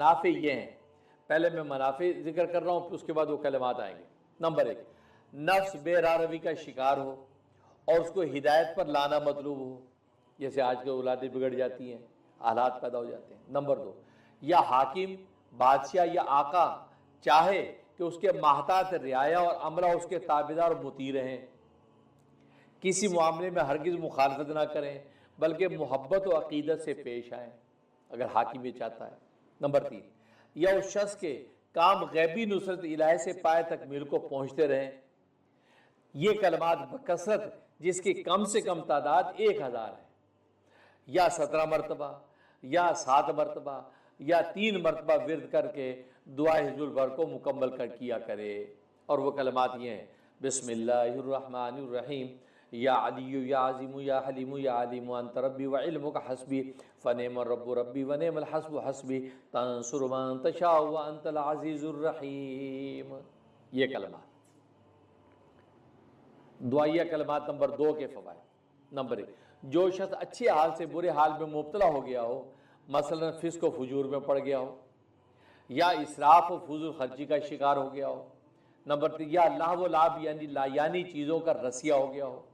मनाफे ये हैं, पहले मैं मनाफे जिक्र कर रहा हूँ, फिर उसके बाद वो कलमात आएंगे। नंबर एक, नफ्स बेरारवी का शिकार हो और उसको हिदायत पर लाना मतलूब हो, जैसे आज के औलादें बिगड़ जाती हैं, हालात पैदा हो जाते हैं। नंबर दो, या हाकिम, बादशाह या आका चाहे कि उसके महतात रियाया और अमला उसके ताबेदार और मुती रहें, किसी मामले में हरगिज़ मुखालफत ना करें बल्कि मोहब्बत और अकीदत से पेश आएँ, अगर हाकिम ये चाहता है। नंबर तीन, या उस शख्स के काम गैबी नुसरत इलाही से पाए तकमील को पहुँचते रहें। ये कलमात बकसरत जिसकी कम से कम तादाद 1000 है, या 17 मरतबा या 7 मरतबा या 3 मरतबा विर्द करके दुआ हिज़्बुल बर को मुकम्मल कर किया करे। और वह कलमात ये हैं, बिस्मिल्लाहिर्रहमानिर्रहीम, या अलियु या अज़ीमु या हलीमु या अलीमु अंत रब्बी व इल्मुका हस्बी फ़नेमर रब्बु रब्बी व नेमल हस्बु हस्बी तंसुरु मन तशाउ व अंतल अज़ीज़ुर रहीम। ये कलमात। दुआया कलमात नंबर 2 के फ़वाइद। नंबर 1, जो शख्स अच्छे हाल से बुरे हाल में मुब्तला हो गया हो, मसलन फिस्क व फजूर में पड़ गया हो, या इसराफ व फजूल खर्ची का शिकार हो गया हो। नंबर 3, या लाभ व लाभ यानी लायानी चीज़ों का रसिया हो गया हो।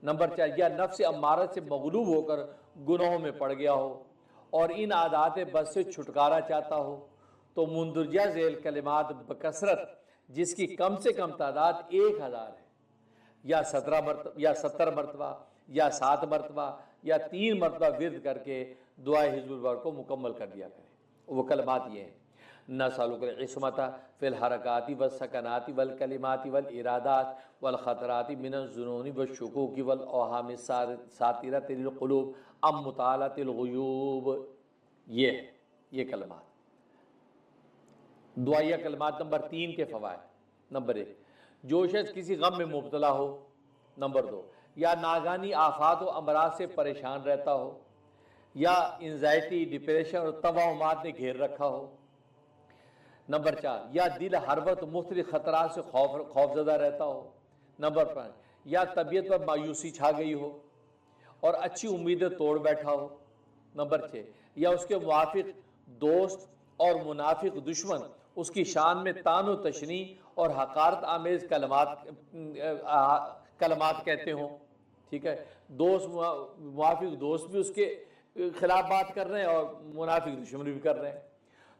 नंबर 4, या नफ्स अम्मारत से मगलूब होकर गुनाहों में पड़ गया हो और इन आदात बस से छुटकारा चाहता हो, तो मुंदरजा झेल कलिमात बकसरत जिसकी कम से कम तादाद 1000 है, या 70 मरतबा या 7 मरतबा या 3 मरतबा विर्द करके दुआ हिज़्बुल बर को मुकम्मल कर दिया करें। वो कलमात ये हैं, नसअलुकल इस्मता फिल हरकाति व सकनाति वल कलिमाति वल इरादात वल खतराति मिनज़ ज़ुनूनि व शुकूकी वल औहामि सातिरतिल क़ुलूब अम मुतालतिल ग़ुयूब। ये है ये कलमात। दुआया कलमात नंबर 3 के फ़वाइद। नंबर 1, जो शख्स किसी गम में मुब्तला हो। नंबर 2, या नागानी आफात व अमराज से परेशान रहता हो, या एंजाइटी, डिप्रेशन और तवाहुमात ने घेर रखा हो। नंबर 4, या दिल हर वक्त मुख्तलिफ खतरात से खौफजदा रहता हो। नंबर 5, या तबीयत पर मायूसी छा गई हो और अच्छी उम्मीदें तोड़ बैठा हो। नंबर 6, या उसके मुआफिक दोस्त और मुनाफिक दुश्मन उसकी शान में तानो तशनी और हकारत आमेज कलमात कहते हों। ठीक है, दोस्त मुआफिक दोस्त भी उसके खिलाफ बात कर रहे हैं और मुनाफिक दुश्मन भी कर रहे हैं,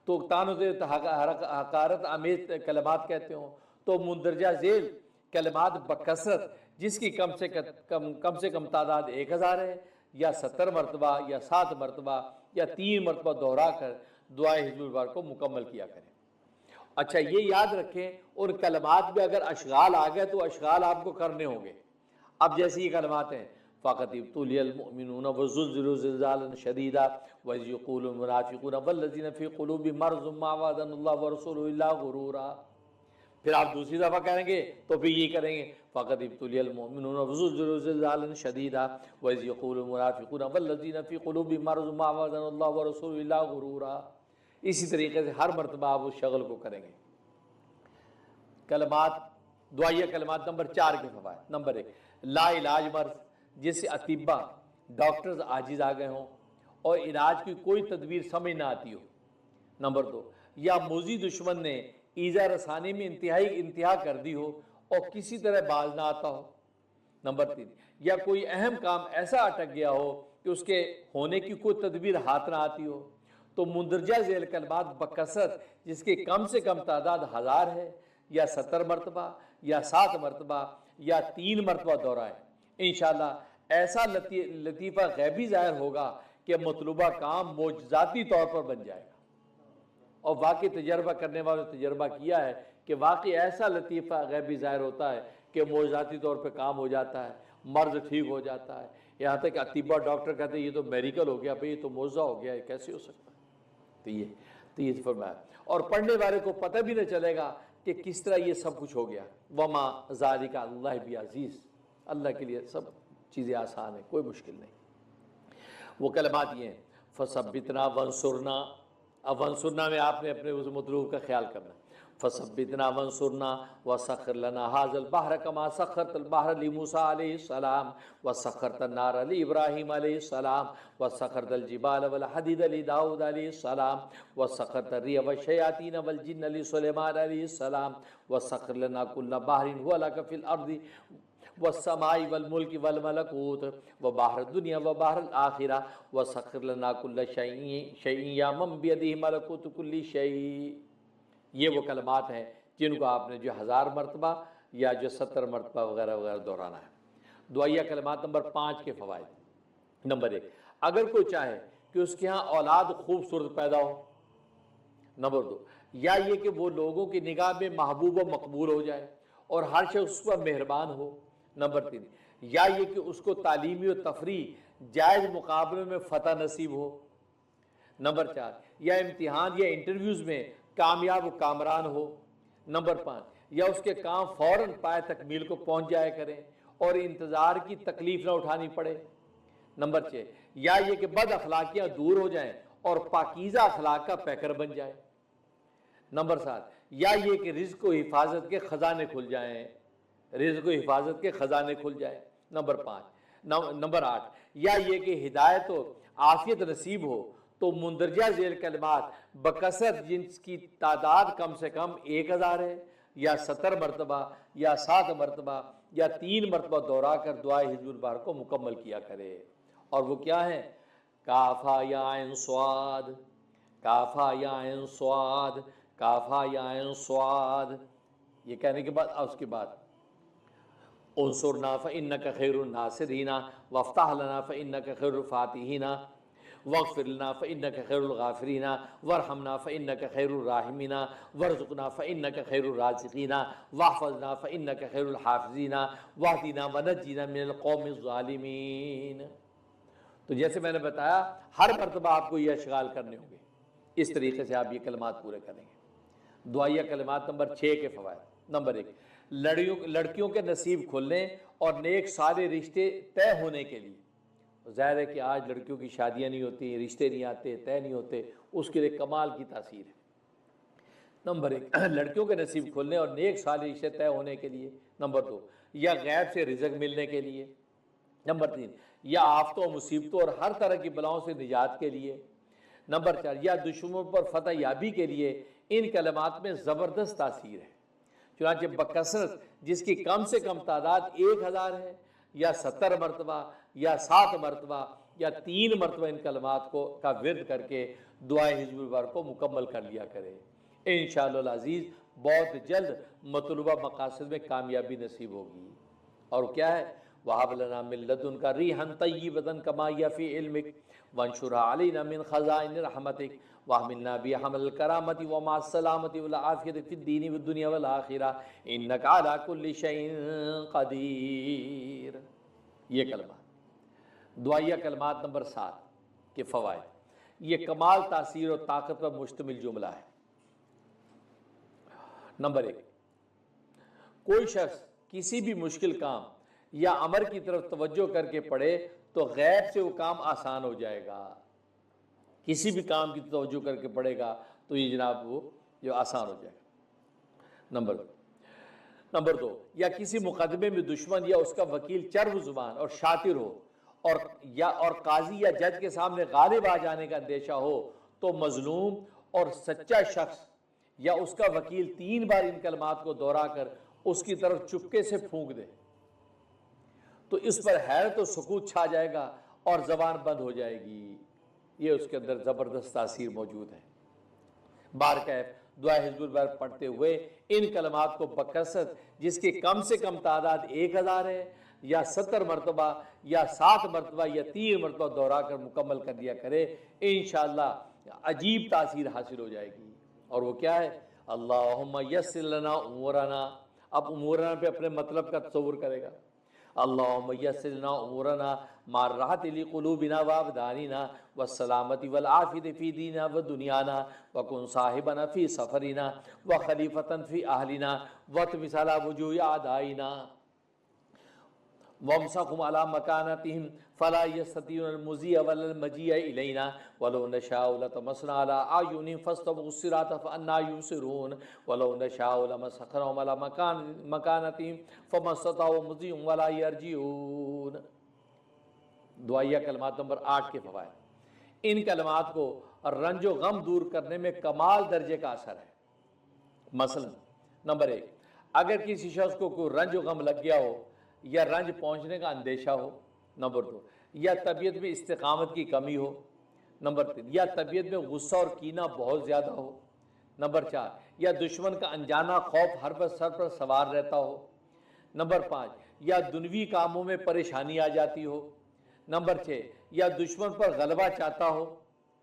तो तानो हकारत आमेज कलमात कहते हों। तो मुंदरजा झेल कलमात बकसरत जिसकी कम से कम तादाद 1000 है, या 70 मरतबा या 7 मरतबा या 3 मरतबा दोहरा कर दुआ हिज़्बुल बर को मुकम्मल किया करें। अच्छा, ये याद रखें, उन कलमात में अगर अशगाल आ गए तो अशगाल आपको करने होंगे। अब जैसे ये कलमात हैं, फ़क़त इब्तुलियल मुमिनून व ज़ुलज़िलू ज़िलज़ालन शदीदा व इज़ यक़ूलुल मुनाफ़िक़ून वल्लज़ीना फ़ी क़ुलूबिहिम मरज़ुन मा वअदनल्लाहु व रसूलुहु इल्ला गुरूरा। फिर आप दूसरी दफ़ा करेंगे तो फिर ये करेंगे, फ़क़त इब्तुलियल मुमिनून व ज़ुलज़िलू ज़िलज़ालन शदीदा व इज़ यक़ूलुल मुनाफ़िक़ून वल्लज़ीना फ़ी क़ुलूबिहिम मरज़ुन मा वअदनल्लाहु व रसूलुहु इल्ला गुरूरा। इसी तरीके से हर मरतबा आप उस शगल को करेंगे। कलमात, दुआया कलमात नंबर 4 के फ़वाइद। नंबर 1, ला इलाज मर्ज़ जिससे अतिब्बा डॉक्टर्स आजिज़ आ गए हों और इलाज की कोई तदबीर समझ ना आती हो। नंबर 2, या मुज़ी दुश्मन ने ईज़ा रसानी में इंतहा कर दी हो और किसी तरह बाज ना आता हो। नंबर 3, या कोई अहम काम ऐसा अटक गया हो कि उसके होने की कोई तदबीर हाथ ना आती हो। तो मुंदरजा झेल कलमात बकसरत जिसकी कम से कम तादाद 1000 है, या 70 मरतबा या 7 मरतबा या 3 मरतबा दोहराए। इंशाअल्लाह ऐसा लतीफ़ा गैबी ज़ाहिर होगा कि मतलूबा काम मोजज़ाती तौर पर बन जाएगा। और वाकई तजर्बा करने वालों ने तजर्बा किया है कि वाकई ऐसा लतीफ़ा गैबी ज़ाहिर होता है कि मोजज़ाती तौर पर काम हो जाता है, मर्ज़ ठीक हो जाता है। यहाँ तक अतिब्बा डॉक्टर कहते हैं ये तो मेडिकल हो गया, भाई ये तो मोज़ा हो गया, ये कैसे हो सकता है। तो ये फरमाया, और पढ़ने वाले को पता भी नहीं चलेगा कि किस तरह ये सब कुछ हो गया। वमा ज़ालिका अल्लाह भी अज़ीज़, अल्लाह के लिए सब चीज़ें आसान है, कोई मुश्किल नहीं। वो कलमात ये हैं, फसब्बितना वंसुरना। अब वंसुरना में आपने अपने उस मतलूब का ख्याल करना। फसब्बितना वंसुरना वसख्खिर लना हाज़ल बहर कमा सख्खरतल बहर लिमूसा अलैहिस्सलाम वसख्खरतन नार लिइब्राहीम अलैहिस्सलाम वसख्खरतल जिबाल वल हदीद लिदाऊद अलैहिस्सलाम वसख्खरतर रिह वश्शयातीन वल जिन्न लिसुलैमान अलैहिस्सलाम वसख्खिर लना कुल्ल बहरिन हुवा लका फिल अर्दि वस्समाई वल मुल्क वल मलकूत व बाहर दुनिया व बाहर आखिरा वसख्खिर लना कुल्ल शैइन या मन बियदिही मलकूत कुल्ली शै। ये वो कलमात हैं जिनको आपने जो 1000 मरतबा या जो 70 मरतबा वगैरह वगैरह दोहराना है। दुआया कलमात नंबर 5 के फ़वाइद। नंबर 1, अगर कोई चाहे कि उसके यहाँ औलाद खूबसूरत पैदा हो। नंबर 2, या ये कि वो लोगों की निगाह में महबूब व मकबूल हो जाए और हर शख्स उस पर मेहरबान हो। नंबर 3, या ये कि उसको तालीमी और तफरी जायज़ मुकाबले में फ़तह नसीब हो। नंबर 4, या इम्तिहान या इंटरव्यूज़ में कामयाब व कामरान हो। नंबर 5, या उसके काम फ़ौरन पाए तकमील को पहुँच जाया करें और इंतज़ार की तकलीफ़ न उठानी पड़े। नंबर 6, या ये कि बद अखलाकियाँ दूर हो जाएं और पाकीज़ा अखलाक का पैकर बन जाए। नंबर 7, या ये कि रिज़्क़ व हिफाजत के ख़जाने खुल जाएं, रिज़्क़ व हिफाजत के ख़जाने खुल जाए। नंबर 8, या ये कि हिदायत व आफ़ियत नसीब हो तो मुंदरजा झेल कलमात बकसरत जिनकी तादाद कम से कम 1000 है या 70 मरतबा या 7 मरतबा या 3 मरतबा दोहरा कर दुआ हिज़्बुल बहर को मुकम्मल किया करे। और वो क्या है? काफ़ा या ऐन स्वाद, काफ़ा या ऐन स्वाद, काफ़ा या ऐन स्वाद। ये कहने के बाद उसके बाद उन्सुरना फ़इन्नका खैरुन नासिरीना वफ़्तह लना फ़इन्नका खैरुल फ़ातिहीना वग़फ़िर लना फ़इन्नका खैरुल गाफ़िरीना वरहमना फ़इन्नका खैरुर राहिमीना वरज़ुक़ना फ़इन्नका खैरुर राज़िक़ीना वहफ़ज़ना फ़इन्नका खैरुल हाफ़िज़ीना वहदिना वनज्जिना मिनल क़ौमिज़ ज़ालिमीन। तो जैसे मैंने बताया, हर मरतबा आपको ये अशगाल करने होंगे। इस तरीके से आप ये कलमात पूरे करेंगे। दुआया कलमात नंबर 6 के फ़वाइद। नंबर 1, लड़कियों के नसीब खुलने और नेक सारे रिश्ते तय होने के लिए। ज़ाहिर है कि आज लड़कियों की शादियां नहीं होती, रिश्ते नहीं आते, तय नहीं होते, उसके लिए कमाल की तासीर है। नंबर 1, लड़कियों के नसीब खुलने और नेक सारे रिश्ते तय होने के लिए। नंबर 2, या गैब से रिज़्क़ मिलने के लिए। नंबर 3, या आफतों मुसीबतों और हर तरह की बलाओं से निजात के लिए। नंबर 4, या दुश्मनों पर फतह याबी के लिए। इन कलमात में ज़बरदस्त तासीर है। चुनांचे बकसरत जिसकी कम से कम तादाद 1000 है या 70 मरतबा या 7 मरतबा या 3 मरतबा इन कलमात को का विर्द करके दुआ हिज़्बुल बहर को मुकम्मल कर लिया करें। इंशाअल्लाह अज़ीज़ बहुत जल्द मतलूबा मकासद में कामयाबी नसीब होगी। और क्या है? वहब लना मिन लदुनका रिहन तय्यबतन कमा यफ़ी इल्मिक वंशुरहा अलैना मिन खज़ाइन रहमतिक वहमिलना बिहमल करामति व मास्सलामति वल आफियति फिद दीनि वद दुनिया वल आखिरा इन्नका अला कुल्लि शैइन क़दीर। ये कलमा दुआया कलमात नंबर 7 के फ़वाइद। ये कमाल तासीर और ताकत पर मुश्तमिल जुमला है। नंबर 1, कोई शख्स किसी भी मुश्किल काम या अमर की तरफ तवज्जो करके पढ़े तो गैब से वो काम आसान हो जाएगा। किसी भी काम की तवज्जो करके पढ़ेगा तो ये जनाब वो जो आसान हो जाएगा। नंबर 2, या किसी मुकदमे में दुश्मन या उसका वकील चर्ब जुबान और शातिर हो और काजी या जज के सामने गालिब आ जाने का अंदेशा हो तो मजलूम और सच्चा शख्स या उसका वकील 3 बार इन कलमात को दोहरा कर उसकी तरफ चुपके से फूंक दे तो इस पर हैरत और सुकूत छा जाएगा और जबान बंद हो जाएगी। ये उसके अंदर ज़बरदस्त तासीर मौजूद है। बार कैफ दुआ हिज़्बुल बहर पढ़ते हुए इन कलमात को बकसरत जिसकी कम से कम तादाद 1000 है या 70 मरतबा या 7 मरतबा या 3 मरतबा दोहरा कर मुकम्मल कर दिया करे, इंशाअल्लाह अजीब तासीर हासिल हो जाएगी। और वो क्या है? अल्लाहुम्मा यस्सिर लना उमूरना। अब उमूरना पे अपने मतलब का तसव्वुर करेगा। अल्लाहुम्मा यस्सिर लना उमूरना मार राहति लिक़ुलूबिना व अबदानिना व सलामति वल आफ़ियति फ़ी दीनिना व दुनियाना व कुन साहिबना फ़ी सफ़रिना व खलीफतन फ़ी अहलिना व तमिसला वजूह आदाइना वमसकुम अला मकानतिहिम फला यस्ततिउन मुज़िअ वल मजीअ इलैना वलौ नशाउ लतमसना अला आयुनिहिम फस्तबगुस सिरात फअन्ना युबसिरून वलौ नशाउ लमसखनहुम अला मकानतिहिम फमस्तताउ मुज़िअ वला यरजिऊन। दुआया कलमात नंबर 8 के फ़वाइद। इन कलमात को रंजो गम दूर करने में कमाल दर्जे का असर है। मसलन नंबर 1, अगर किसी शख्स को कोई रंज गम लग गया हो या रंज पहुंचने का अंदेशा हो। नंबर 2, या तबीयत में इस्तिकामत की कमी हो। नंबर 3, या तबीयत में गुस्सा और कीना बहुत ज़्यादा हो। नंबर 4, या दुश्मन का अनजाना खौफ हर पर सर पर सवार रहता हो। नंबर 5, या दुनवी कामों में परेशानी आ जाती हो। नंबर 6, या दुश्मन पर गलबा चाहता हो।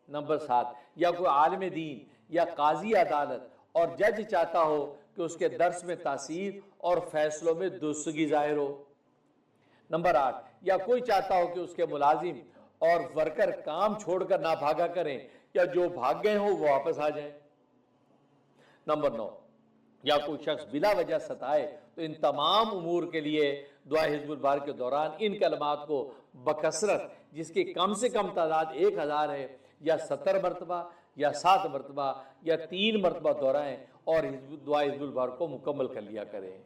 नंबर 7, या कोई आलिम दीन या काजी अदालत और जज चाहता हो कि उसके दर्स में तासीर और फैसलों में दुरुस्तगी जाहिर हो। नंबर 8, या कोई चाहता हो कि उसके मुलाजिम और वर्कर काम छोड़कर ना भागा करें या जो भाग गए हो वो वापस आ जाए। नंबर 9, या कोई शख्स बिला वजह सताए। तो इन तमाम उमूर के लिए दुआ हिज़्बुल बार के दौरान इन कलमात को बकसरत, जिसकी कम से कम तादाद 1000 है, या 70 मरतबा या 7 मरतबा या 3 मरतबा दोहराएं और दुआ हिज़्बुल बार को मुकम्मल कर लिया करें।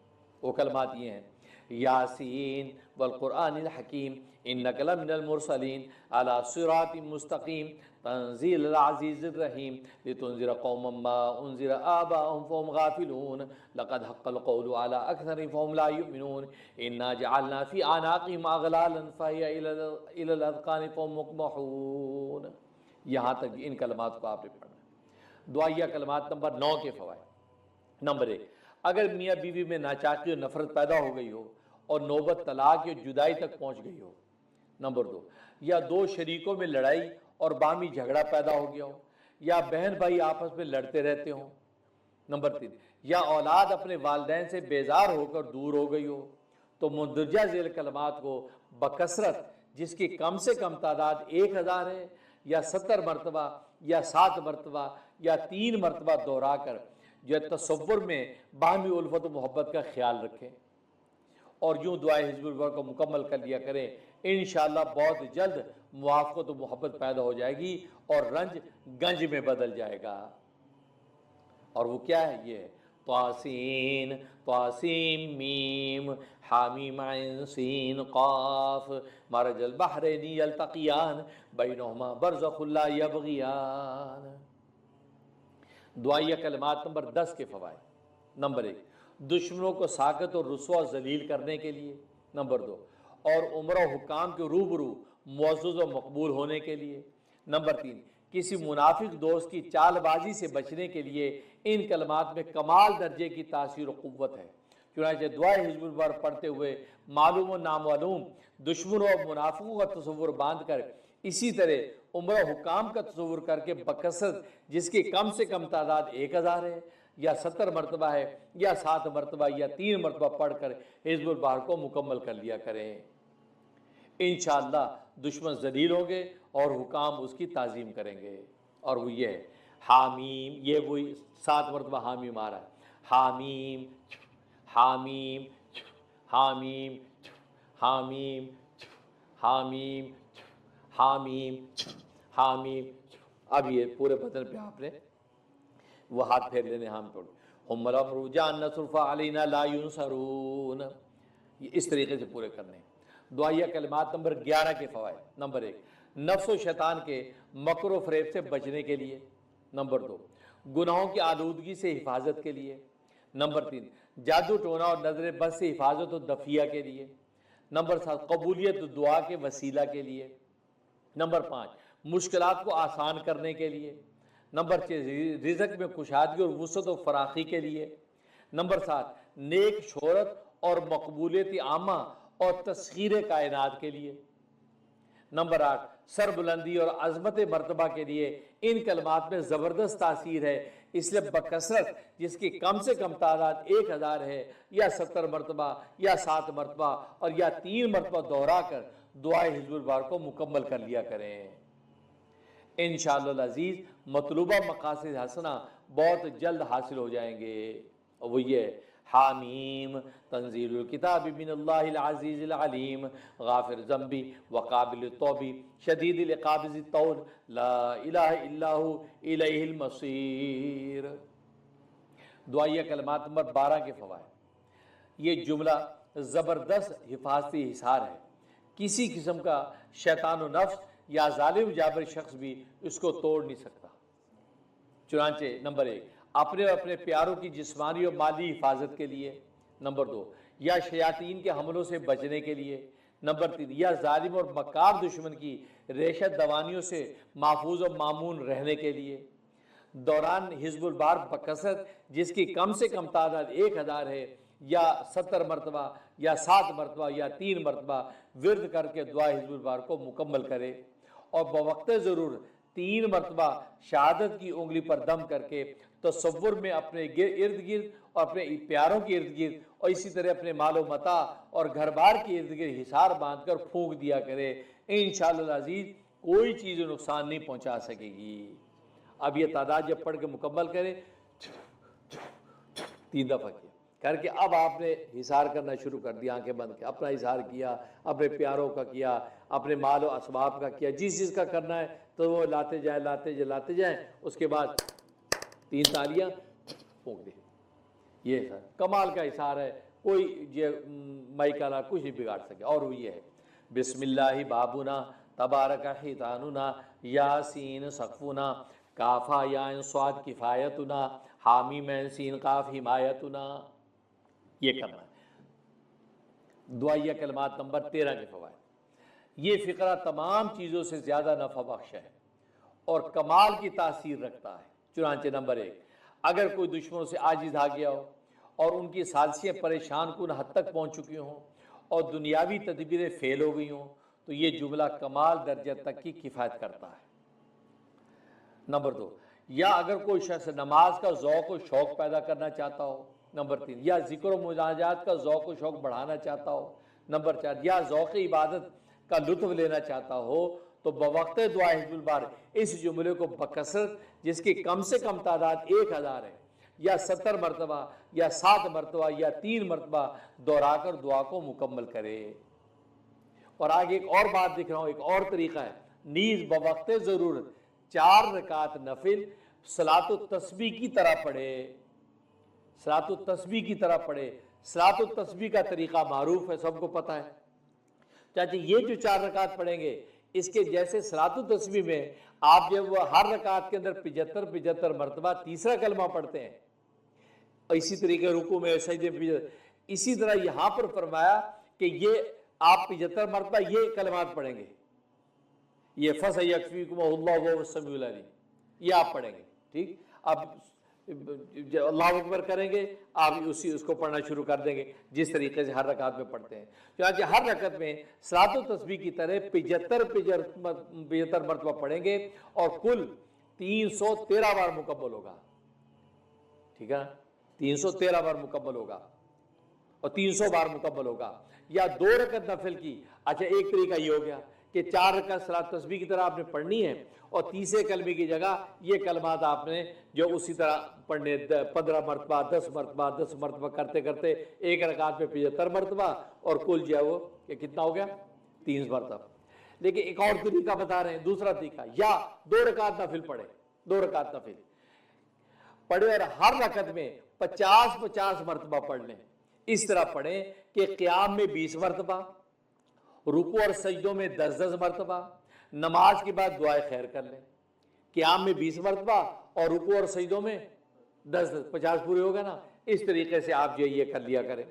वो कलमात ये हैं, यासीन वल कुरआनिल हकीम इन्नका लमिनल मुरसलीन अला सिरातिम मुस्तकीम तंज़ीलुल अज़ीज़िर रहीम लितुनज़िरा कौमम मा उनज़िरा आबाहुम फहुम गाफिलून लक़द हक़्क़ल क़ौलु अला अक्सरिहिम फहुम ला युमिनून इन्ना जअलना फ़ी अनाक़िहिम अग़लालन फ़हिय इलल अज़क़ानि फ़हुम मुक़महून। यहाँ तक इन कलमात को आपने पढ़ना। दुआया कलमात नंबर 9 के फ़वाइद। नंबर 1, अगर मियाँ बीवी में नाचाकी और नफरत पैदा हो गई हो और नौबत तलाक या जुदाई तक पहुँच गई हो। नंबर 2, या 2 शरीकों में लड़ाई और बामी झगड़ा पैदा हो गया हो या बहन भाई आपस में लड़ते रहते हों। नंबर 3, या औलाद अपने वालिदैन से बेजार होकर दूर हो गई हो। तो मुंदरजा झेल कलमात को बकसरत, जिसकी कम से कम तादाद 1000 है, या 70 मरतबा या 7 मरतबा या 3 मरतबा दोहरा कर जो तसव्वुर में बाहमी उल्फत और मोहब्बत का ख्याल रखें और यूँ दुआ हिज़्बुल बार को मुकम्मल कर लिया करें। इंशाअल्लाह बहुत जल्द मुआफ़क़त और मोहब्बत पैदा हो जाएगी और रंज गंज में बदल जाएगा। और वो क्या है? ये तासीन तासीम मीम हामीम ऐन सीन क़ाफ मरजल बहरैनी यल्तक़ियान बैनहुमा बरज़ख़ुन ला यबग़ियान। दुआया कलमात नंबर 10 के फ़वाइद। नंबर 1, दुश्मनों को साकत और रुसवा जलील करने के लिए। नंबर 2, और उमरा हुकाम के रूबरू मुअज़्ज़ज़ और मकबूल होने के लिए। नंबर 3, किसी मुनाफिक दोस्त की चालबाजी से बचने के लिए इन कलमात में कमाल दर्जे की तासीर और क़ुव्वत है। चुनांचे दुआ हिज़्बुल बार पढ़ते हुए मालूम और नामालूम दुश्मनों और मुनाफिकों का तसव्वुर बांध कर इसी तरह उम्र हुकाम का तसव्वुर करके बकसरत, जिसकी कम से कम तादाद 1000 है, या 70 मरतबा है, या 7 मरतबा या 3 मरतबा पढ़कर हिज़्बुल बार को मुकम्मल कर लिया करें। इंशाअल्लाह दुश्मन ज़लील होंगे और हुकाम उसकी ताज़ीम करेंगे। और वो ये है हामीम, ये वही 7 मरतबा हामीम आ रहा है। हामीम हामीम हामीम हामीम हामीम हामीम हामीम। अब ये पूरे बदन पे आपने वो हाथ फेर लेने, हम तोड़ हुम्मल अम्रु जान नसरुफ़ा अलैना ला युनसरून। ये इस तरीके से पूरे करने। दुआया कलमात नंबर 11 के फ़वाइद। नंबर 1, नफ्स व शैतान के मकर व फ़रेब से बचने के लिए। नंबर 2, गुनाहों की आलूदगी से हिफाजत के लिए। नंबर 3, जादू टोना और नजर बद से हिफाजत और दफिया के लिए। नंबर 7, कबूलियत दुआ के वसीला के लिए। नंबर 5, मुश्किलात को आसान करने के लिए। नंबर 6, रिज़्क़ में कुशादगी और वुसअत और फराखी के लिए। नंबर 7, नेक शोहरत और मकबूलियत आमा और तस्खीर कायनात के लिए। नंबर 8, सरबुलंदी और अजमत मर्तबा के लिए इन कलमात में ज़बरदस्त तासीर है, इसलिए बकसरत, जिसकी कम से कम तादाद 1000 है, या 70 मरतबा या 7 मरतबा और या 3 मरतबा दोहरा कर दुआ हिज़्बुल बार को मुकम्मल कर लिया करें। इंशाअल्लाह अज़ीज़ मतलूबा मकासिद हसना बहुत जल्द हासिल हो जाएंगे। और वो ये हामीम तंजीलुल किताब मिनल्लाहिल अज़ीज़िल अलीम गाफिर ज़ंबी व काबिल तौबी शदीदिल इक़ाब तौल ला इलाहा इल्लहु इलैहिल मसीर। दुआइया कलमात नंबर 12 के फ़वाइद। ये जुमला ज़बरदस्त हिफाजती हिसार है, किसी किस्म का शैतान व नफ्स या जालिम जाबिर शख्स भी इसको तोड़ नहीं सकता। चुनांचे नंबर 1, अपने और अपने प्यारों की जिस्मानी और माली हिफाजत के लिए। नंबर 2, या शयातीन के हमलों से बचने के लिए। नंबर 3, या जालिम और मक्कार दुश्मन की रेशत दवानियों से महफूज और मामून रहने के लिए। दौरान हिज़्बुल बार बकसरत, जिसकी कम से कम तादाद 1000 है, या 70 मरतबा या 7 मरतबा या 3 मरतबा विर्द करके दुआ हिज़्बुल बार को मुकम्मल करे और बवक्त ज़रूर 3 मरतबा शहादत की उंगली पर दम करके तसव्वुर में अपने इर्द गिर्द और अपने प्यारों के इर्द गिर्द और इसी तरह अपने मालो मता और घर बार के इर्द गिर्द हिसार बांध कर फूंक दिया करे। इंशाअल्लाह अज़ीज़ कोई चीज़ नुकसान नहीं पहुँचा सकेगी। अब ये तादाद जब पढ़ के मुकम्मल करें 3 दफ़ा किया करके, अब आपने हिसार करना शुरू कर दिया, आंखें बंद के अपना हिसार किया, अपने प्यारों का किया, अपने माल और असबाब का किया, जिस चीज़ का करना है तो वो लाते जाएं। उसके बाद 3 तालियां फूंक दी। ये सर कमाल का हिसार है, कोई ये माइकाला कुछ नहीं बिगाड़ सके। और वो ये है, बिस्मिल्लाहि बाबुना तबारक हितानुना यासीन सक़फुना काफ़ा या स्वाद किफ़ायतुना हामी मैन सीन काफ हिमायतुना। ये करना है। दुआइया कलमात नंबर 13 के फ़वाइद। ये फ़िक्रा तमाम चीज़ों से ज़्यादा नफ़ा बख्श है और कमाल की तासीर रखता है। चुनांचे नंबर 1, अगर कोई दुश्मनों से आजिज़ आ गया हो और उनकी साजिशें परेशान कुन हद तक पहुँच चुकी हों और दुनियावी तदबीरें फ़ेल हो गई हों, तो ये जुमला कमाल दर्जे तक की किफ़ायत करता है। नंबर 2, या अगर कोई शख्स नमाज का ज़ौक़ और शौक़ पैदा करना चाहता हो। नंबर 3, या ज़िक्र व मुनाजात का ज़ौक़ और शौक़ बढ़ाना चाहता हो। नंबर 4, या ज़ौक़ इबादत का लुत्फ़ लेना चाहता हो, तो बवक्त दुआ हिज़्बुल बार इस जुमले को बकसरत, जिसकी कम से कम तादाद 1000 है, या 70 मरतबा या 7 मरतबा या 3 मरतबा दोहराकर दुआ को मुकम्मल करे। और आगे एक और बात दिख रहा हूँ, एक और तरीका है, नीज़ बवक्त ज़रूरत 4 रकात नफिल सलातुत तस्बीह की तरह पढ़े। सलातुत तस्बीह की तरह पढ़े। सलातुत तस्बीह का तरीका मारूफ है, सबको पता है। चाचे ये जो 4 रकात पढ़ेंगे, इसके जैसे सलातुत तस्बीह में आप जब वो हर रकात के अंदर 75 मरतबा तीसरा कलमा पढ़ते हैं, और इसी तरीके रुकू में सजदे, इसी तरह यहाँ पर फरमाया कि ये आप 75 मरतबा ये कलमात पढ़ेंगे। ये फसयकफीकुमुल्लाहु वहुवस समीउल अलीम, ये आप पढ़ेंगे। ठीक, अब अल्लाह अकबर करेंगे, आप उसको पढ़ना शुरू कर देंगे जिस तरीके से हर रकात में पढ़ते हैं। क्योंकि हर रकात में सलातुत तस्बीह की तरह 75 मरतबा पढ़ेंगे और कुल 313 बार मुकम्मल होगा। ठीक है, 313 बार मुकम्मल होगा और 300 बार मुकम्मल होगा। या 2 रकात नफिल की, अच्छा एक तरीका ये हो गया कि 4 रकात सलात तस्बीह की तरह आपने पढ़नी है और तीसरे कलमे की जगह ये कलमात आपने जो उसी तरह पढ़ने 15 मरतबा 10 मरतबा करते करते एक रकात में 75 मरतबा और कुल जो है वो कितना हो गया 300 मरतबा। लेकिन एक और तरीका बता रहे हैं, दूसरा तरीका, या 2 रकात नफिल पढ़े, 2 रकात नफिल पढ़े और हर रकत में 50 मरतबा पढ़ लें। इस तरह पढ़े कि क़याम में 20 मरतबा, रुकू और सजदों में 10 मरतबा, नमाज के बाद दुआए खैर कर लें। क़याम में 20 मरतबा और रुकू और सजदों में 10, 50 पूरे होगा ना। इस तरीके से आप जो ये कर लिया करें।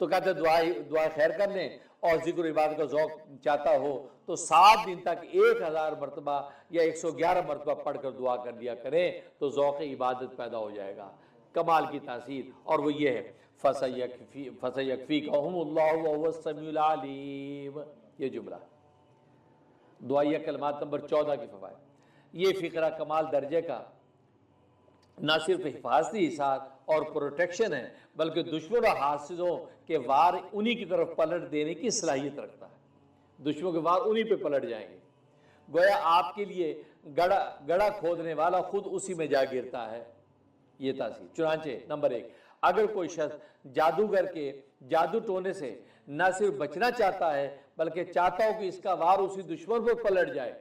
तो कहते दुआ खैर कर लें और जिक्र इबादत का ज़ौक़ चाहता हो तो 7 दिन तक 1000 मरतबा या 111 मरतबा पढ़कर दुआ कर लिया करें, तो ज़ौक़ इबादत पैदा हो जाएगा। कमाल की तासीर, और वो ये है फसयकफीकुमुल्लाहु वहुवस समीउल अलीम। ये जुमला दुआइया कलमात नंबर 14 की फ़वाइद। ये फ़िक्रा कमाल दर्जे का न सिर्फ हिफाजती हिसार और प्रोटेक्शन है, बल्कि दुश्मन और हासिदों के वार उन्हीं की तरफ पलट देने की सलाहियत रखता है। दुश्मनों के वार उन्हीं पे पलट जाएंगे। गोया आपके लिए गड़ा खोदने वाला खुद उसी में जा गिरता है। ये तासीर। चुनांचे नंबर 1, अगर कोई शख्स जादूगर के जादू टोने से न सिर्फ बचना चाहता है बल्कि चाहता हो कि इसका वार उसी दुश्मन पर पलट जाए।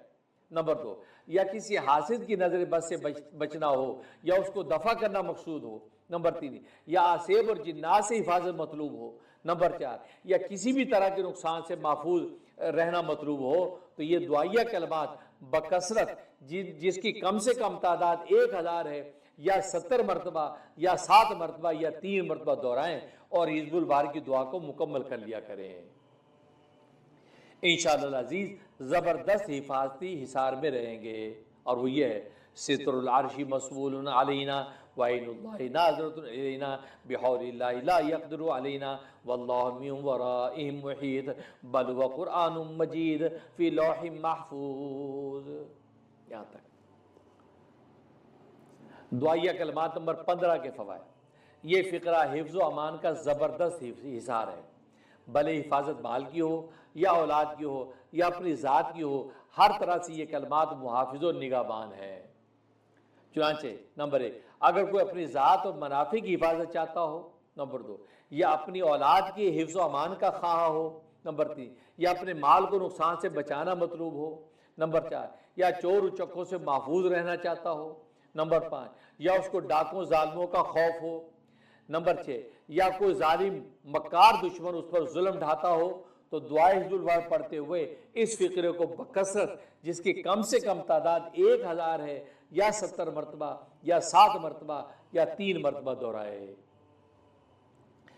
नंबर 2, या किसी हासिद की नजर बस से बचना हो या उसको दफा करना मकसूद हो। नंबर 3, या आसेब और जिन्नात से हिफाजत मतलूब हो। नंबर 4, या किसी भी तरह के नुकसान से महफूज रहना मतलूब हो। तो ये दुआया कलमात बकसरत जिसकी कम से कम तादाद 1000 है या 70 मरतबा या 7 मरतबा या 3 मरतबा दोहराएं और हिज़्बुल बार की दुआ को मुकम्मल कर लिया करें। इंशाअल्लाह अजीज ज़बरदस्त हिफाजती हिसार में रहेंगे और वो ये है सितरुल अर्शी मसबूलन अलैना वइनुल्लाहि नाज़रतुन इलैना बिहौलिल्लाहि ला यक़दिरु अलैना वल्लाहु मिन वराइहिम मुहीत बल व कुरआनुम मजीद फी लौहिम महफूज। यहाँ तक दुआया कलमात नंबर 15 के फ़वाइद। ये फ़िक्रा हिफ्ज़ व अमान का ज़बरदस्त हिसार है, भले हिफाजत माल की हो या औलाद की हो या अपनी ज़ात की हो, हर तरह से ये कलमात मुहाफ़िज़ और निगाहबान है। चुनांचे नंबर 1, अगर कोई अपनी ज़ात और मुनाफे की हिफाजत चाहता हो। नंबर 2, या अपनी औलाद के हिफ्ज़ व अमान का ख्वाह हो। नंबर 3, या अपने माल को नुकसान से बचाना मतलूब हो। नंबर 4, या चोर उचक्कों से महफूज रहना चाहता हो। नंबर 5, या उसको डाकों जालिमों का खौफ हो। नंबर 6, या कोई जालिम मक्कार दुश्मन उस पर जुल्म ढाता हो। तो दुआ हिज़्बुल बार पढ़ते हुए इस फ़िक्रे को बकसरत जिसकी कम से कम तादाद 1000 है या 70 मरतबा या 7 मरतबा या 3 मरतबा दोहराए।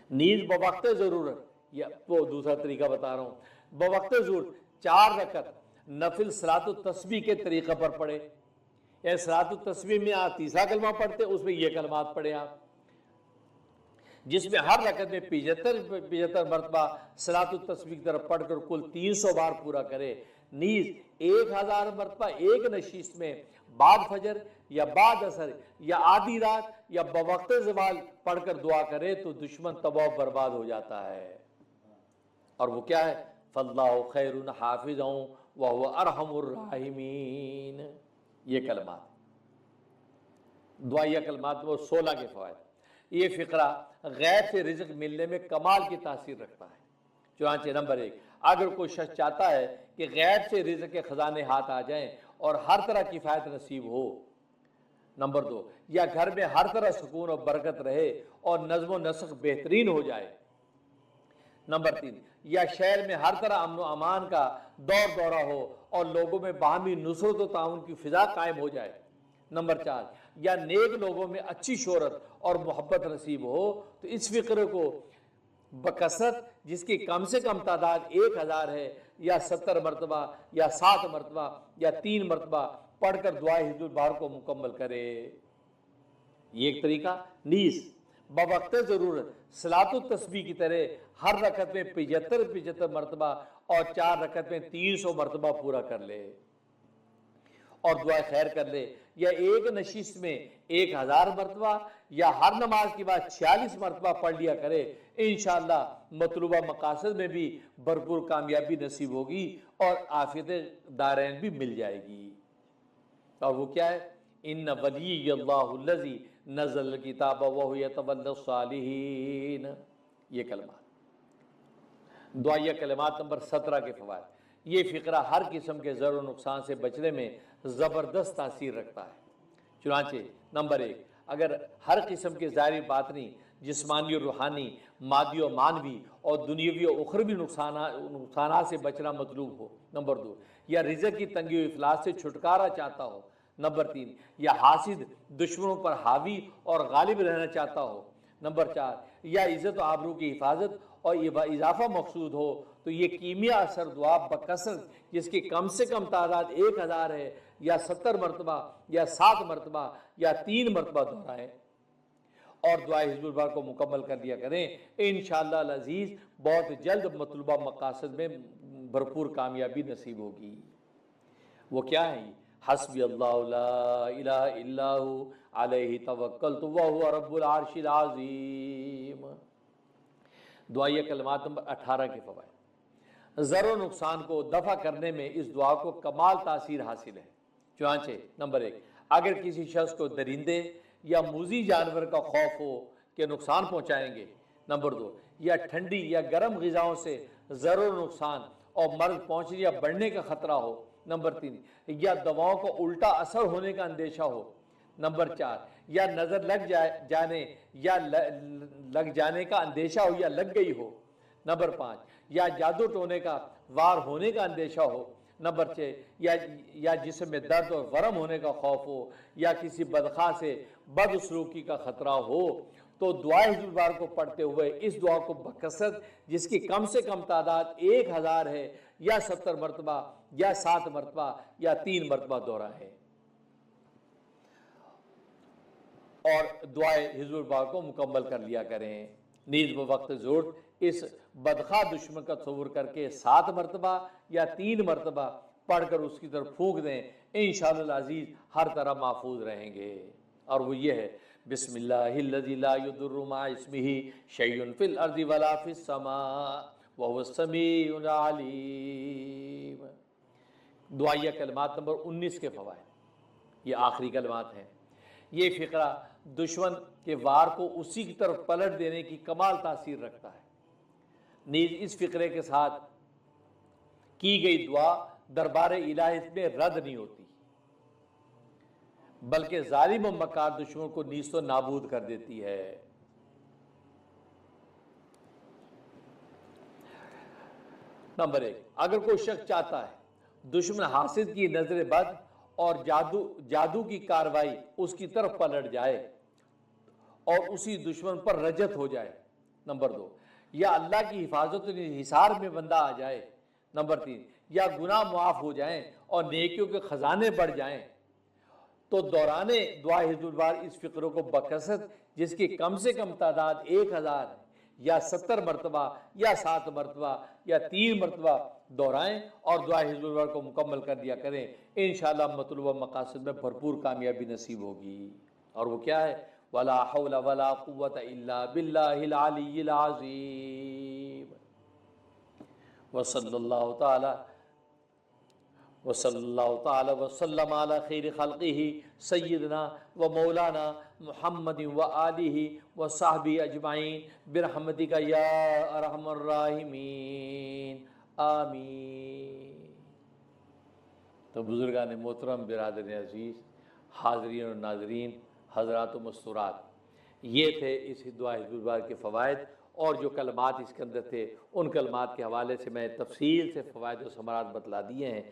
नींद बवक्त ज़रूरत, या वो दूसरा तरीका बता रहा हूँ, बवक्त ज़रूरत 4 रकत नफिल सलातुत तस्बीह के तरीक़े पर पढ़े। या सलातुत तस्बीह में आप तीसरा कलमा पढ़ते, उसमें ये कलमात पढ़े आप, जिसमें हर रकत में 75 मरतबा सलातुत तस्बीह की तरफ पढ़कर कुल 300 बार पूरा करे। नीज 1000 मरतबा एक नशीस में बाद फजर या बाद असर या आधी रात या बवक्त ज़वाल पढ़कर दुआ करे तो दुश्मन तबाह बर्बाद हो जाता है। और वो क्या है, फल्लाहु खैरुन हाफिज़ुन व हुवा अरहमुर राहिमीन। ये कलमात दुआया कलमात वो 16 के फ़वाइद। ये फ़िक्रा गैब से रिज़्क़ मिलने में कमाल की तासीर रखता है। चुनांचे नंबर 1, अगर कोई शख्स चाहता है कि गैब से रिज़्क़ के ख़जाने हाथ आ जाएं और हर तरह की फ़ायदा नसीब हो। नंबर 2, या घर में हर तरह सुकून और बरकत रहे और नज़्म व नस्ख बेहतरीन हो जाए। नंबर 3, या शहर में हर तरह अमन व अमान का दौर दौरा हो और लोगों में बाहमी नुसरत व ताउन की फ़िज़ा कायम हो जाए। नंबर 4, या नेक लोगों में अच्छी शोहरत और मोहब्बत नसीब हो। तो इस फ़िक्र को बकसरत जिसकी कम से कम तादाद 1000 है या 70 मरतबा या 7 मरतबा या 3 मरतबा पढ़कर दुआ हिज़्बुल बार को मुकम्मल करे। ये एक तरीका। नीस बवक्त ज़रूरत सलातुत तस्बीह की तरह हर रकत में 75 मरतबा और 4 रकत में 300 मरतबा पूरा कर ले और दुआ खैर कर ले, या एक नशीस में 1000 मरतबा या हर नमाज के बाद 46 मरतबा पढ़ लिया करे। इंशाअल्लाह मतलूबा मकासद में भी भरपूर कामयाबी नसीब होगी और आफियत दारैन भी मिल जाएगी। और वो क्या है, इन्ना वलिय्युल्लाहुल्लज़ी नज़्ज़ल किताब व हुवा यतवल्लस सालिहीन। ये कलमा दुआया कलमात नंबर 17 के फ़वाइद। ये फ़िक्रा हर किस्म के ज़र व नुकसान से बचने में ज़बरदस्त तासीर रखता है। चुनांचे नंबर 1, अगर हर किस्म के ज़ाहिरी बातनी जिस्मानी और रूहानी मादी और मानवी और दुनियावी और उखरवी नुकसाना से बचना मतलूब हो। नंबर 2, या रिज़्क़ की तंगी व इफ़लास से छुटकारा चाहता हो। नंबर 3, या हासिद दुश्मनों पर हावी और गालिब रहना चाहता हो। नंबर 4, या इज़्ज़त व आबरू की हिफाजत और इजाफा मकसूद हो। तो ये कीमिया असर दुआ बकसरत जिसकी कम से कम तादाद 1000 है या 70 मरतबा या 7 मरतबा या 3 मरतबा दोहराएं और दुआ हिज़्बुल बार को मुकम्मल कर दिया करें। इंशाअल्लाह अज़ीज़ बहुत जल्द मतलूबा मकासद में भरपूर कामयाबी नसीब होगी। वो क्या है, हस्बी अल्लाहु ला इलाहा इल्ला हु अलैहि तवक्कलतु व हुवा रब्बुल अर्शिल अज़ीम। दुआया कलमात नंबर 18 के फ़वाइद। ज़र नुकसान को दफ़ा करने में इस दुआ को कमाल तासीर हासिल है। चुनांचे नंबर 1, अगर किसी शख्स को दरिंदे या मूज़ी जानवर का खौफ हो के नुकसान पहुंचाएंगे। नंबर 2, या ठंडी या गर्म ग़िज़ाओं से ज़रूर नुकसान और मर्ज पहुंचने या बढ़ने का खतरा हो। नंबर 3, या दवाओं का उल्टा असर होने का अंदेशा हो। नंबर 4, या नज़र जाने या लग जाने का अंदेशा हो या लग गई हो। नंबर 5, या जादू टोने का वार होने का अंदेशा हो। नंबर 6, या जिस्म में दर्द और वरम होने का खौफ हो या किसी बदखा से बदसलूकी का खतरा हो। तो दुआए हिज़्बुल बार को पढ़ते हुए इस दुआ को बकसरत, जिसकी कम से कम तादाद 1000 है, या 70 मरतबा या 7 मरतबा या 3 मरतबा दोहराएं और दुआए हिज़्बुल बार को मुकम्मल कर लिया करें। नीज़ वक्त ज़रूरत इस बदखा दुश्मन का तसव्वुर करके 7 मरतबा या 3 मरतबा पढ़कर उसकी तरफ फूंक दें। इंशाअल्लाह अज़ीज़ हर तरह महफूज रहेंगे। और वो ये है, बिस्मिल्लाहिल्लज़ी ला यदुर्रु मा इस्मिही शैउन फिल अर्ज़ि वला फिस समा व हुवस समीउल अलीम। दुआया कलमात नंबर 19 के फ़वाइद, ये आखिरी कलमात हैं। ये फ़िक्रा दुश्मन के वार को उसी की तरफ पलट देने की कमाल तासीर रखता है। नीज़ इस फ़िक्रे के साथ की गई दुआ दरबार इलाही में रद्द नहीं होती, बल्कि जालिम और मकार दुश्मन को नीस्तो नाबूद कर देती है। नंबर 1, अगर कोई शख्स चाहता है दुश्मन हासिद की नजर बद और जादू की कार्रवाई उसकी तरफ पलट जाए और उसी दुश्मन पर रजत हो जाए। नंबर 2, या अल्लाह की हिफाजत हिसार में बंदा आ जाए। नंबर 3, या गुनाह मुआफ हो जाएं और नेकियों के खजाने बढ़ जाएं। तो दौराने दुआ हिज़्बुल बार इस फ़िक्र को बकसरत, जिसकी कम से कम तादाद 1000 या 70 मरतबा या 7 मरतबा या 3 मरतबा दोहराएं और दुआ हिज़्बुल बार को मुकम्मल कर दिया करें। इंशाअल्लाह मतलूबा मकासद में भरपूर कामयाबी नसीब होगी। और वो क्या है, वला हौला वला कुव्वता इल्ला बिल्लाहिल अलिय्यिल अज़ीम। वसल्लल्लाहु ताला वसल्लम अला खैरि खल्क़िही सय्यिदना व मौलाना मुहम्मदिन व आलिही व सहबी अजमाइन बिरहमतिका या अरहमर राहिमीन, आमीन। तो बुजुर्गान मोहतरम, बिरादरीन अज़ीज़, हाज़रीन और नाज़रीन, हज़रात व मस्तूरात, ये थे इस दुआ हिज़्बुल बार के फ़वाइद। और जो कलमात इसके अंदर थे उन कलमात के हवाले से मैं तफसील से फ़वाइद व समारात बतला दिए हैं।